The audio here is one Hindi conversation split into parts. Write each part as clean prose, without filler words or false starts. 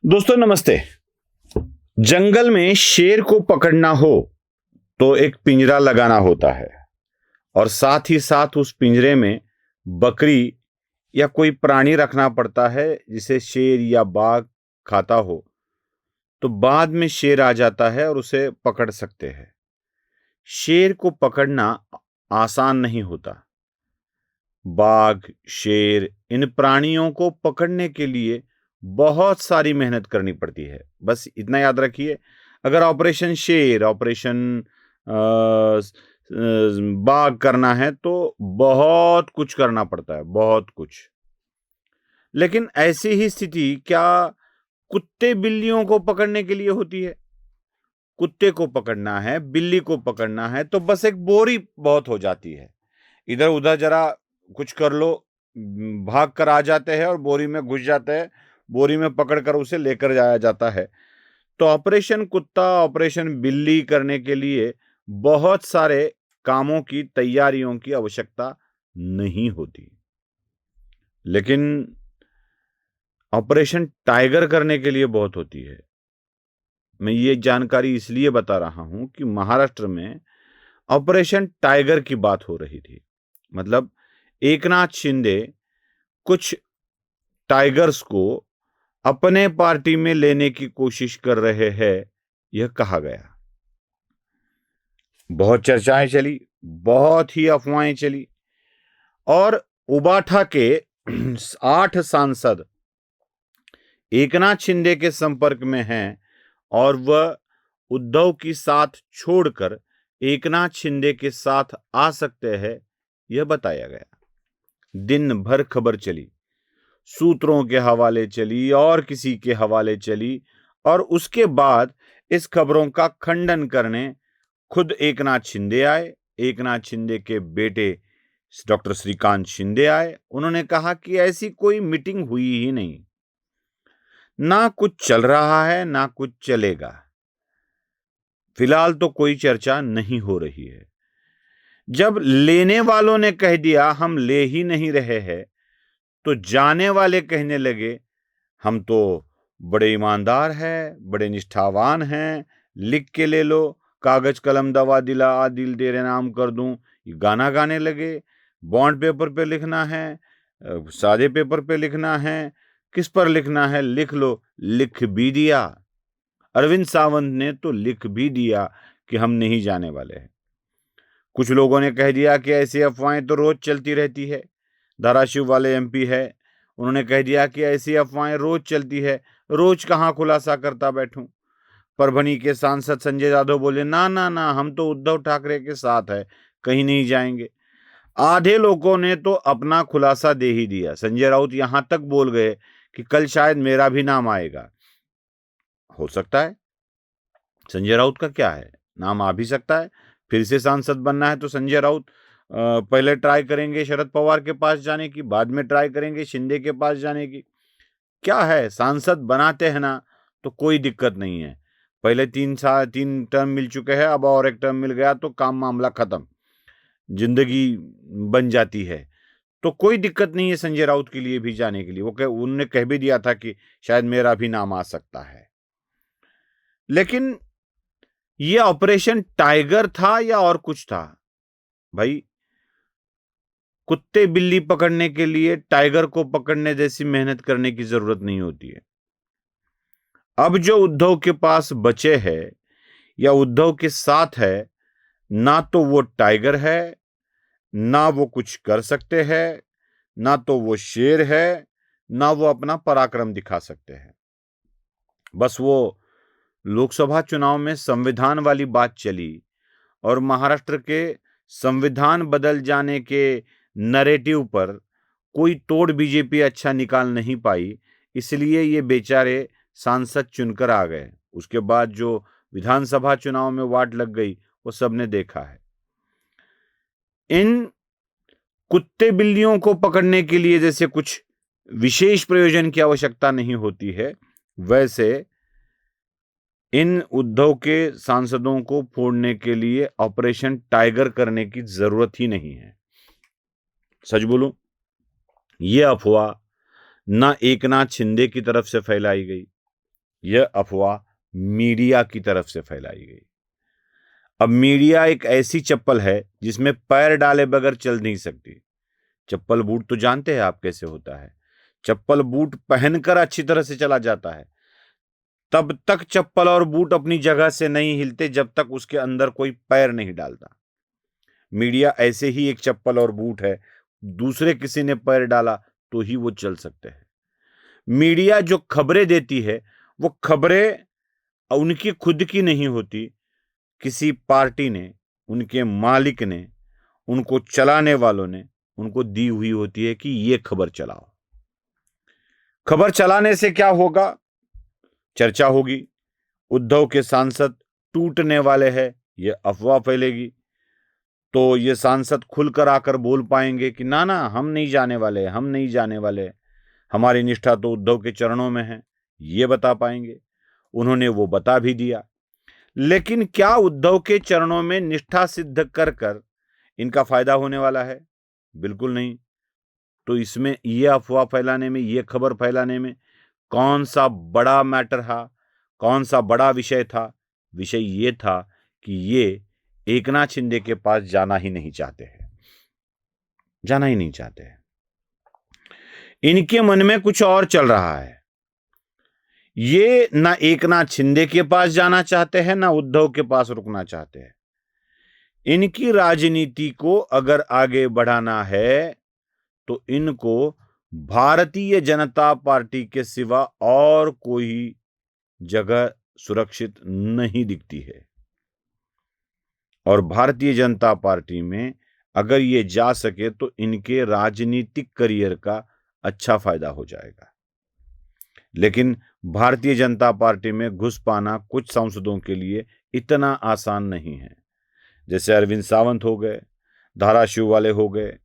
दोस्तों नमस्ते। जंगल में शेर को पकड़ना हो तो एक पिंजरा लगाना होता है और साथ ही साथ उस पिंजरे में बकरी या कोई प्राणी रखना पड़ता है जिसे शेर या बाघ खाता हो। तो बाद में शेर आ जाता है और उसे पकड़ सकते हैं। शेर को पकड़ना आसान नहीं होता। बाघ, शेर, इन प्राणियों को पकड़ने के लिए बहुत सारी मेहनत करनी पड़ती है। बस इतना याद रखिए, अगर ऑपरेशन शेर, ऑपरेशन बाघ करना है तो बहुत कुछ करना पड़ता है, बहुत कुछ। लेकिन ऐसी ही स्थिति क्या कुत्ते बिल्लियों को पकड़ने के लिए होती है? कुत्ते को पकड़ना है, बिल्ली को पकड़ना है तो बस एक बोरी बहुत हो जाती है। इधर उधर जरा कुछ कर लो, भाग कर आ जाते हैं और बोरी में घुस जाते हैं। बोरी में पकड़कर उसे लेकर जाया जाता है। तो ऑपरेशन कुत्ता, ऑपरेशन बिल्ली करने के लिए बहुत सारे कामों की तैयारियों की आवश्यकता नहीं होती। लेकिन ऑपरेशन टाइगर करने के लिए बहुत होती है। मैं ये जानकारी इसलिए बता रहा हूं कि महाराष्ट्र में ऑपरेशन टाइगर की बात हो रही थी। मतलब एकनाथ शिंदे कुछ टाइगर्स को अपने पार्टी में लेने की कोशिश कर रहे हैं, यह कहा गया। बहुत चर्चाएं चली, बहुत ही अफवाहें चली और उबाठा के 8 सांसद एकनाथ शिंदे के संपर्क में हैं और वह उद्धव की साथ छोड़कर एकनाथ शिंदे के साथ आ सकते हैं, यह बताया गया। दिन भर खबर चली, सूत्रों के हवाले चली और किसी के हवाले चली और उसके बाद इस खबरों का खंडन करने खुद एकनाथ शिंदे आए। एकनाथ शिंदे के बेटे डॉक्टर श्रीकांत शिंदे आए। उन्होंने कहा कि ऐसी कोई मीटिंग हुई ही नहीं, ना कुछ चल रहा है ना कुछ चलेगा। फिलहाल तो कोई चर्चा नहीं हो रही है। जब लेने वालों ने कह दिया हम ले ही नहीं रहे हैं, तो जाने वाले कहने लगे हम तो बड़े ईमानदार हैं, बड़े निष्ठावान हैं, लिख के ले लो, कागज कलम दवा दिला आ दिल तेरे नाम कर दूं। ये गाना गाने लगे। बॉन्ड पेपर पे लिखना है, सादे पेपर पे लिखना है, किस पर लिखना है लिख लो। लिख भी दिया। अरविंद सावंत ने तो लिख भी दिया कि हम नहीं जाने वाले हैं। कुछ लोगों ने कह दिया कि ऐसी अफवाहें तो रोज चलती रहती है। धाराशिव वाले एमपी है, उन्होंने कह दिया कि ऐसी अफवाहें रोज चलती है, रोज कहाँ खुलासा करता बैठूं। परभनी के सांसद संजय यादव बोले ना ना ना, हम तो उद्धव ठाकरे के साथ है, कहीं नहीं जाएंगे। आधे लोगों ने तो अपना खुलासा दे ही दिया। संजय राउत यहां तक बोल गए कि कल शायद मेरा भी नाम आएगा। हो सकता है, संजय राउत का क्या है, नाम आ भी सकता है। फिर से सांसद बनना है तो संजय राउत पहले ट्राई करेंगे शरद पवार के पास जाने की, बाद में ट्राई करेंगे शिंदे के पास जाने की। क्या है, सांसद बनाते हैं ना तो कोई दिक्कत नहीं है। पहले 3 टर्म मिल चुके हैं, अब और एक टर्म मिल गया तो काम मामला खत्म, जिंदगी बन जाती है। तो कोई दिक्कत नहीं है संजय राउत के लिए भी जाने के लिए। उन्होंने कह भी दिया था कि शायद मेरा भी नाम आ सकता है। लेकिन ये ऑपरेशन टाइगर था या और कुछ था? भाई, कुत्ते बिल्ली पकड़ने के लिए टाइगर को पकड़ने जैसी मेहनत करने की जरूरत नहीं होती है। अब जो उद्धव के पास बचे हैं या उद्धव के साथ है, ना तो वो टाइगर है, ना वो कुछ कर सकते हैं, ना तो वो शेर है, ना वो अपना पराक्रम दिखा सकते हैं। बस वो लोकसभा चुनाव में संविधान वाली बात चली और महाराष्ट्र के संविधान बदल जाने के नैरेटिव पर कोई तोड़ बीजेपी अच्छा निकाल नहीं पाई, इसलिए ये बेचारे सांसद चुनकर आ गए। उसके बाद जो विधानसभा चुनाव में वाट लग गई वो सबने देखा है। इन कुत्ते बिल्लियों को पकड़ने के लिए जैसे कुछ विशेष प्रयोजन की आवश्यकता नहीं होती है, वैसे इन उद्धव के सांसदों को फोड़ने के लिए ऑपरेशन टाइगर करने की जरूरत ही नहीं है। सच बोलूं, यह अफवाह ना एकनाथ शिंदे की तरफ से फैलाई गई, यह अफवाह मीडिया की तरफ से फैलाई गई। अब मीडिया एक ऐसी चप्पल है जिसमें पैर डाले बगैर चल नहीं सकती। चप्पल बूट तो जानते हैं आप कैसे होता है। चप्पल बूट पहनकर अच्छी तरह से चला जाता है, तब तक चप्पल और बूट अपनी जगह से नहीं हिलते जब तक उसके अंदर कोई पैर नहीं डालता। मीडिया ऐसे ही एक चप्पल और बूट है, दूसरे किसी ने पैर डाला तो ही वो चल सकते हैं। मीडिया जो खबरें देती है वो खबरें उनकी खुद की नहीं होती, किसी पार्टी ने, उनके मालिक ने, उनको चलाने वालों ने उनको दी हुई होती है कि ये खबर चलाओ। खबर चलाने से क्या होगा? चर्चा होगी, उद्धव के सांसद टूटने वाले हैं, ये अफवाह फैलेगी, तो ये सांसद खुलकर आकर बोल पाएंगे कि ना ना हम नहीं जाने वाले, हम नहीं जाने वाले, हमारी निष्ठा तो उद्धव के चरणों में है, ये बता पाएंगे। उन्होंने वो बता भी दिया। लेकिन क्या उद्धव के चरणों में निष्ठा सिद्ध कर कर इनका फायदा होने वाला है? बिल्कुल नहीं। तो इसमें ये अफवाह फैलाने में, ये खबर फैलाने में कौन सा बड़ा मैटर था, कौन सा बड़ा विषय था? विषय ये था कि ये एकनाथ शिंदे के पास जाना ही नहीं चाहते हैं, जाना ही नहीं चाहते हैं। इनके मन में कुछ और चल रहा है। ये ना एकनाथ शिंदे के पास जाना चाहते हैं, ना उद्धव के पास रुकना चाहते हैं। इनकी राजनीति को अगर आगे बढ़ाना है तो इनको भारतीय जनता पार्टी के सिवा और कोई जगह सुरक्षित नहीं दिखती है। और भारतीय जनता पार्टी में अगर ये जा सके तो इनके राजनीतिक करियर का अच्छा फायदा हो जाएगा। लेकिन भारतीय जनता पार्टी में घुस पाना कुछ सांसदों के लिए इतना आसान नहीं है। जैसे अरविंद सावंत हो गए, धाराशिव वाले हो गए,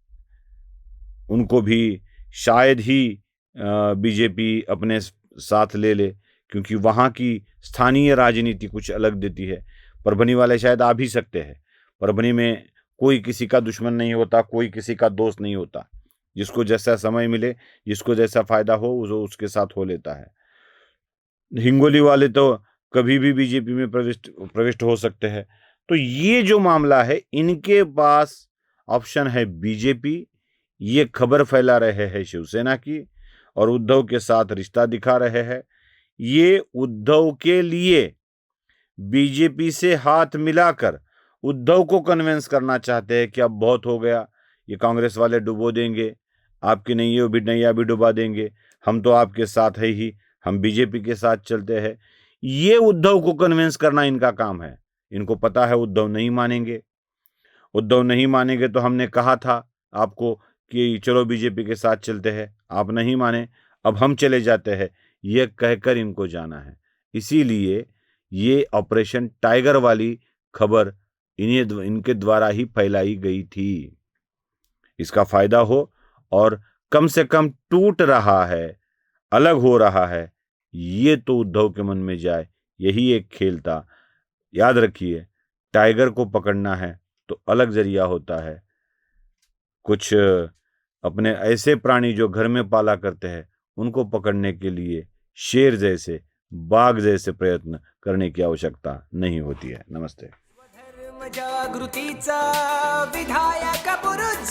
उनको भी शायद ही बीजेपी अपने साथ ले ले, क्योंकि वहाँ की स्थानीय राजनीति कुछ अलग देती है। परभनी वाले शायद आ भी सकते हैं। परभनी में कोई किसी का दुश्मन नहीं होता, कोई किसी का दोस्त नहीं होता। जिसको जैसा समय मिले, जिसको जैसा फायदा हो वो उसके साथ हो लेता है। हिंगोली वाले तो कभी भी बीजेपी में प्रविष्ट हो सकते हैं। तो ये जो मामला है, इनके पास ऑप्शन है बीजेपी। ये खबर फैला रहे हैं शिवसेना की और उद्धव के साथ रिश्ता दिखा रहे हैं। ये उद्धव के लिए बीजेपी से हाथ मिलाकर उद्धव को कन्विंस करना चाहते हैं कि अब बहुत हो गया, ये कांग्रेस वाले डुबो देंगे, आपकी नैया भी नैया भी डुबा देंगे, हम तो आपके साथ है ही, हम बीजेपी के साथ चलते हैं। ये उद्धव को कन्विंस करना इनका काम है। इनको पता है उद्धव नहीं मानेंगे। उद्धव नहीं मानेंगे तो हमने कहा था आपको कि चलो बीजेपी के साथ चलते हैं, आप नहीं माने, अब हम चले जाते हैं, ये कहकर इनको जाना है। इसीलिए ये ऑपरेशन टाइगर वाली खबर इनके द्वारा ही फैलाई गई थी। इसका फायदा हो और कम से कम टूट रहा है, अलग हो रहा है, ये तो उद्धव के मन में जाए, यही एक खेल था। याद रखिए, टाइगर को पकड़ना है तो अलग जरिया होता है। कुछ अपने ऐसे प्राणी जो घर में पाला करते हैं उनको पकड़ने के लिए शेर जैसे, बाघ जैसे प्रयत्न करने की आवश्यकता नहीं होती है। नमस्ते। धर्म जागृतीचा विधायक बुरुज